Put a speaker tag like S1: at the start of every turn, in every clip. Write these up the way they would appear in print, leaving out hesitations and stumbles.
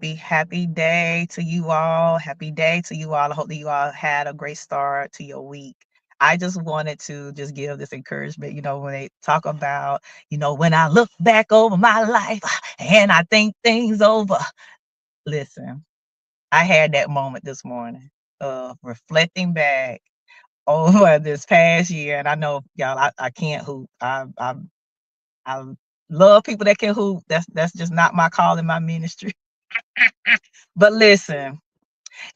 S1: Happy day to you all. Happy day to you all. I hope that you all had a great start to your week. I just wanted to just give this encouragement, when they talk about, when I look back over my life and I think things over. Listen, I had that moment this morning of reflecting back over this past year. And I know y'all, I can't hoop. I love people that can hoop. That's just not my call in my ministry. But listen,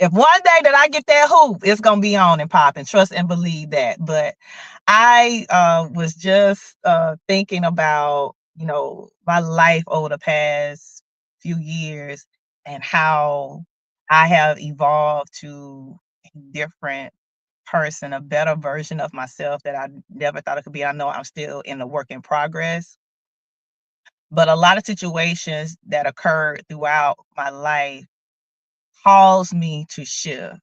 S1: if one day that I get that hoop, it's gonna be on and popping. Trust and believe that. But I was just thinking about my life over the past few years and how I have evolved to a different person, a better version of myself that I never thought I could be. I know I'm still in the work in progress, but a lot of situations that occurred throughout my life caused me to shift.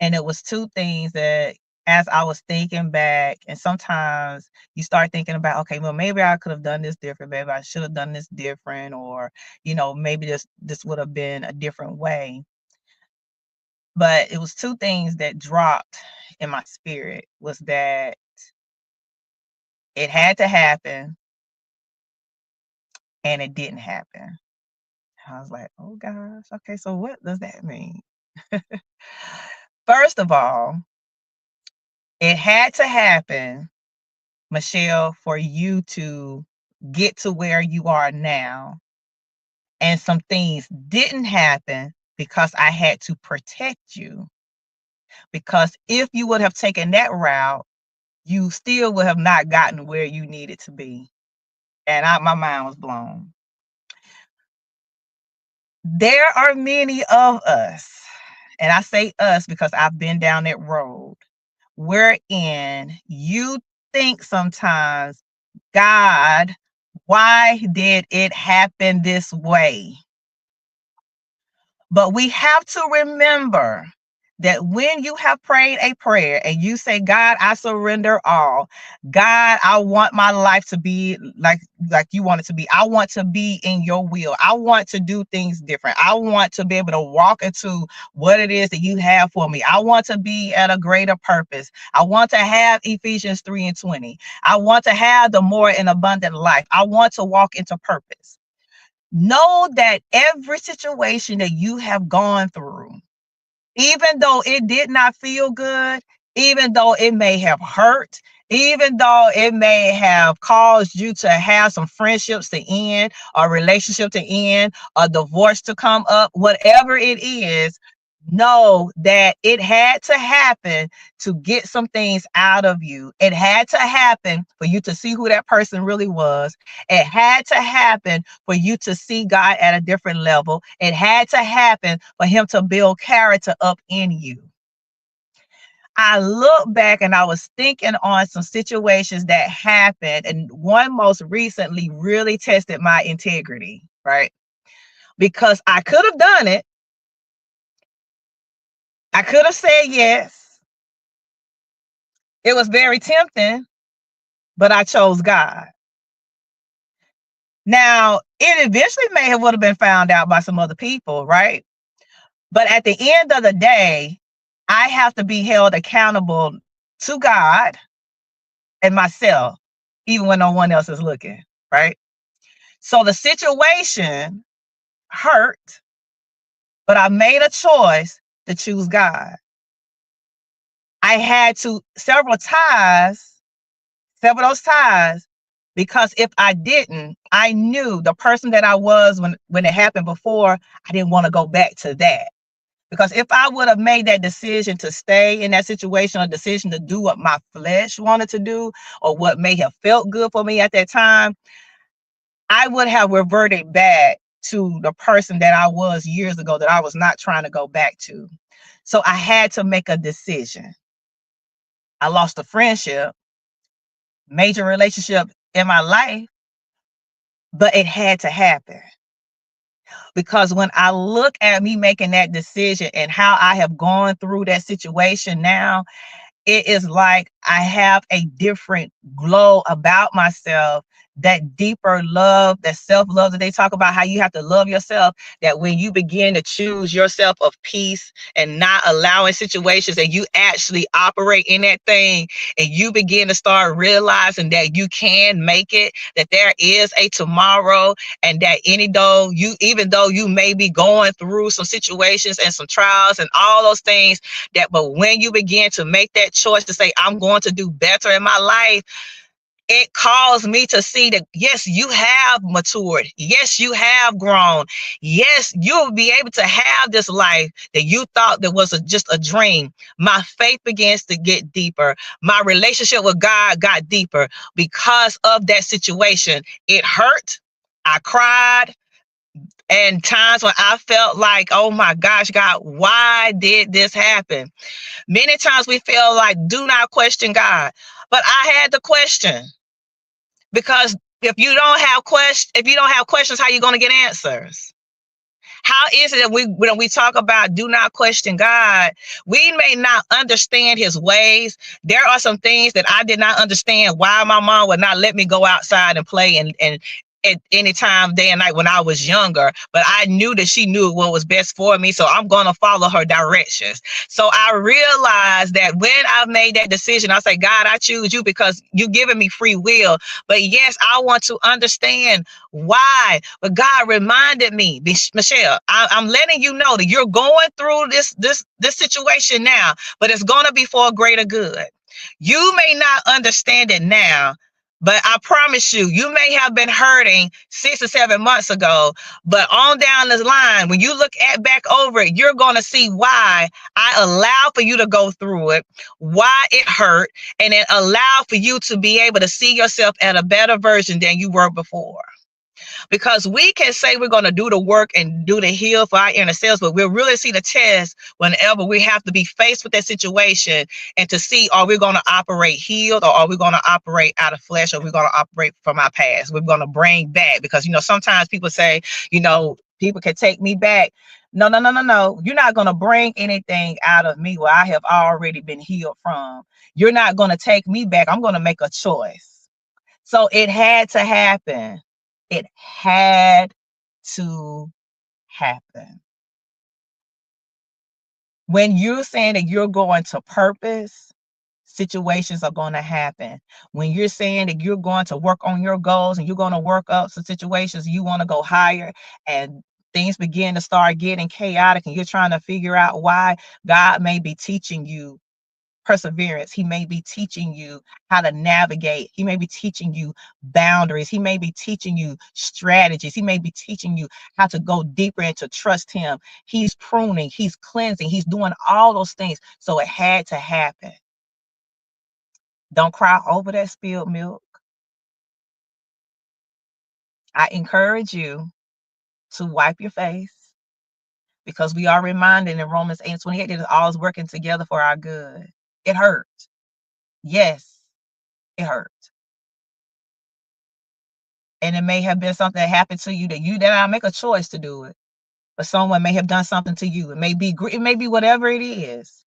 S1: And it was two things that as I was thinking back, and sometimes you start thinking about, okay, well, maybe I could have done this different, maybe I should have done this different, or, maybe this would have been a different way. But it was two things that dropped in my spirit was that it had to happen and it didn't happen. I was like, oh gosh, okay, so what does that mean? First of all, it had to happen, Michelle, for you to get to where you are now. And some things didn't happen because I had to protect you. Because if you would have taken that route, you still would have not gotten where you needed to be. And my mind was blown. There are many of us, and I say us because I've been down that road, wherein you think sometimes, God, why did it happen this way? But we have to remember that when you have prayed a prayer and you say, God, I surrender all. God, I want my life to be like you want it to be. I want to be in your will. I want to do things different. I want to be able to walk into what it is that you have for me. I want to be at a greater purpose. I want to have Ephesians 3:20. I want to have the more and abundant life. I want to walk into purpose. Know that every situation that you have gone through, even though it did not feel good, even though it may have hurt, even though it may have caused you to have some friendships to end, or relationship to end, a divorce to come up, whatever it is, know that it had to happen to get some things out of you. It had to happen for you to see who that person really was. It had to happen for you to see God at a different level. It had to happen for him to build character up in you. I look back and I was thinking on some situations that happened, and one most recently really tested my integrity, right? Because I could have done it. I could have said yes. It was very tempting, but I chose God. Now, it eventually may have would have been found out by some other people, right? But at the end of the day, I have to be held accountable to God and myself, even when no one else is looking, right? So the situation hurt, but I made a choice to choose God. I had to sever those ties, because if I didn't, I knew the person that I was when it happened before, I didn't want to go back to that. Because if I would have made that decision to stay in that situation, or decision to do what my flesh wanted to do, or what may have felt good for me at that time, I would have reverted back to the person that I was years ago that I was not trying to go back to. So I had to make a decision. I lost a friendship, major relationship in my life, but it had to happen. Because when I look at me making that decision and how I have gone through that situation now, it is like I have a different glow about myself that deeper love, that self-love that they talk about, how you have to love yourself, that when you begin to choose yourself of peace and not allowing situations, and you actually operate in that thing, and you begin to start realizing that you can make it, that there is a tomorrow, and that even though you may be going through some situations and some trials and all those things, but when you begin to make that choice to say, I'm going to do better in my life, it caused me to see that, yes, you have matured. Yes, you have grown. Yes, you'll be able to have this life that you thought that was just a dream. My faith begins to get deeper. My relationship with God got deeper because of that situation. It hurt. I cried. And times when I felt like, oh my gosh, God, why did this happen? Many times we feel like, do not question God. But I had to question. Because if you don't have questions, how are you going to get answers? How is it that when we talk about do not question God, we may not understand his ways. There are some things that I did not understand, why my mom would not let me go outside and play and at any time, day and night when I was younger, but I knew that she knew what was best for me. So I'm going to follow her directions. So I realized that when I made that decision, I say, God, I choose you because you've given me free will. But yes, I want to understand why. But God reminded me, Michelle, I'm letting you know that you're going through this situation now, but it's going to be for a greater good. You may not understand it now, but I promise you, you may have been hurting 6 or 7 months ago, but on down the line, when you look back over it, you're going to see why I allowed for you to go through it, why it hurt, and it allowed for you to be able to see yourself at a better version than you were before. Because we can say we're going to do the work and do the heal for our inner selves, but we'll really see the test whenever we have to be faced with that situation and to see, are we going to operate healed, or are we going to operate out of flesh, or are we going to operate from our past? We're going to bring back, because, sometimes people say, people can take me back. No, no, no, no, no. You're not going to bring anything out of me where I have already been healed from. You're not going to take me back. I'm going to make a choice. So it had to happen. It had to happen. When you're saying that you're going to purpose, situations are going to happen. When you're saying that you're going to work on your goals and you're going to work up some situations, you want to go higher, and things begin to start getting chaotic and you're trying to figure out why, God may be teaching you perseverance. He may be teaching you how to navigate. He may be teaching you boundaries. He may be teaching you strategies. He may be teaching you how to go deeper and to trust him. He's pruning, he's cleansing, he's doing all those things. So it had to happen. Don't cry over that spilled milk. I encourage you to wipe your face, because we are reminded in Romans 8:28 that it's always working together for our good. It hurt. Yes, it hurt. And it may have been something that happened to you that you did not make a choice to do it, but someone may have done something to you. It may be whatever it is,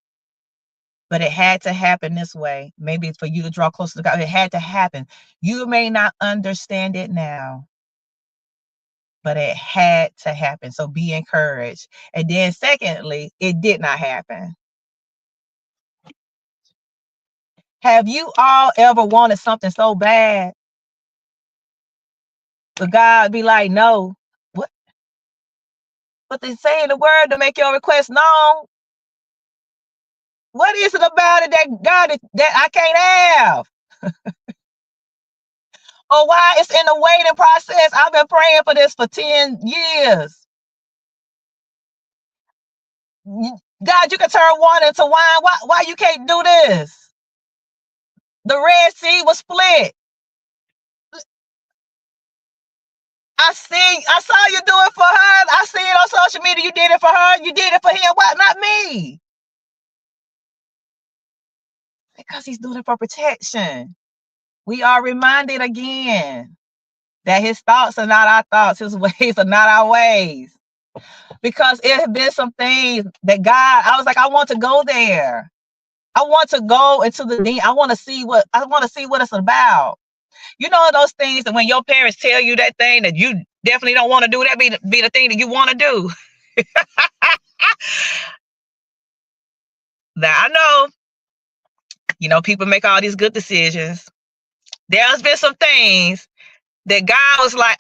S1: but it had to happen this way. Maybe it's for you to draw closer to God. It had to happen. You may not understand it now, but it had to happen. So be encouraged. And then secondly, it did not happen. Have you all ever wanted something so bad, but God be like, no? What? But they say in the word to make your request known. What is it about it that God that I can't have? Or why it's in the waiting process? I've been praying for this for 10 years. God, you can turn water into wine. Why you can't do this? The Red Sea was split. I saw you do it for her. I see it on social media. You did it for her. You did it for him. Why not me? Because he's doing it for protection. We are reminded again that his thoughts are not our thoughts. His ways are not our ways. Because it had been some things that I was like, I want to go there. I want to go into the deep. I want to see what it's about. You know those things that when your parents tell you that thing that you definitely don't want to do, that be the thing that you want to do. Now I know, people make all these good decisions. There's been some things that God was like,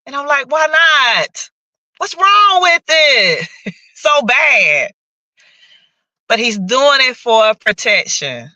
S1: and I'm like, why not? What's wrong with it? So bad. But he's doing it for protection.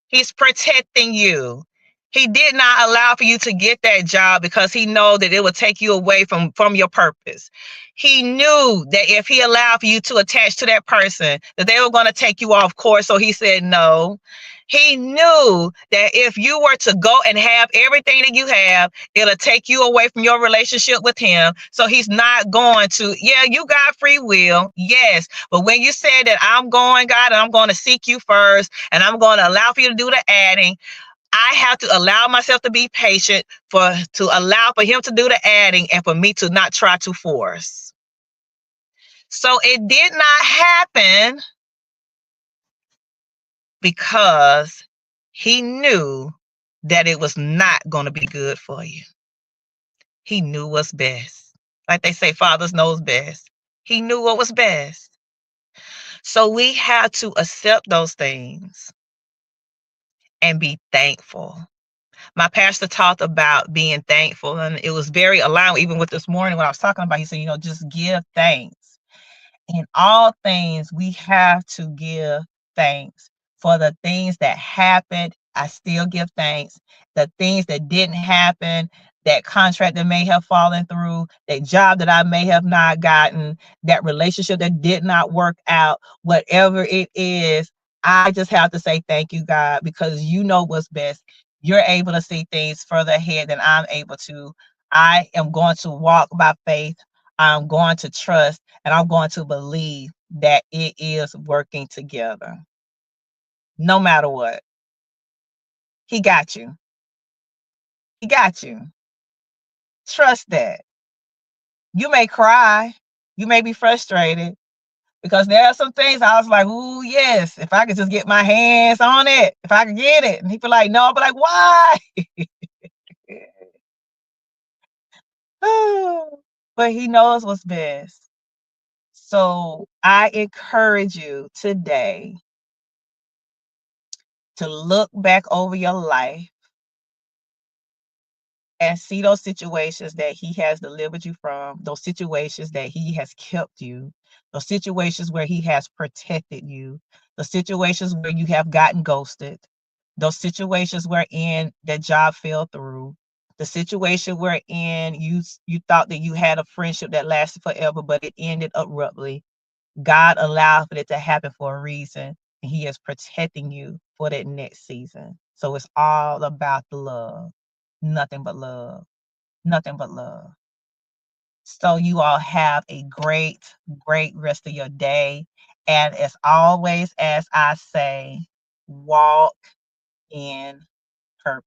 S1: He's protecting you. He did not allow for you to get that job because he know that it would take you away from your purpose. He knew that if he allowed for you to attach to that person, that they were going to take you off course. So he said no. He knew that if you were to go and have everything that you have, it'll take you away from your relationship with him. So he's not going to, yeah, you got free will. Yes. But when you said that I'm going, God, and I'm going to seek you first, and I'm going to allow for you to do the adding, I have to allow myself to be patient to allow for him to do the adding and for me to not try to force. So it did not happen because he knew that it was not going to be good for you. He knew what's best. Like they say, fathers knows best. He knew what was best. So we have to accept those things and be thankful. My pastor talked about being thankful, and it was very aligned even with this morning when I was talking about. He said, just give thanks. In all things, we have to give thanks. For the things that happened, I still give thanks. The things that didn't happen, that contract that may have fallen through, that job that I may have not gotten, that relationship that did not work out, whatever it is, I just have to say thank you, God, because you know what's best. You're able to see things further ahead than I'm able to. I am going to walk by faith. I'm going to trust, and I'm going to believe that it is working together. No matter what. He got you. He got you. Trust that. You may cry. You may be frustrated because there are some things I was like, ooh, yes, if I could just get my hands on it, if I could get it. And he be like, no, I'll be like, why? But he knows what's best. So I encourage you today to look back over your life and see those situations that he has delivered you from, those situations that he has kept you, those situations where he has protected you, the situations where you have gotten ghosted, those situations wherein that job fell through, the situation wherein you thought that you had a friendship that lasted forever, but it ended abruptly. God allowed for it to happen for a reason, and he is protecting you for that next season. So it's all about the love. Nothing but love. Nothing but love. So you all have a great, great rest of your day. And as always, as I say, walk in purpose.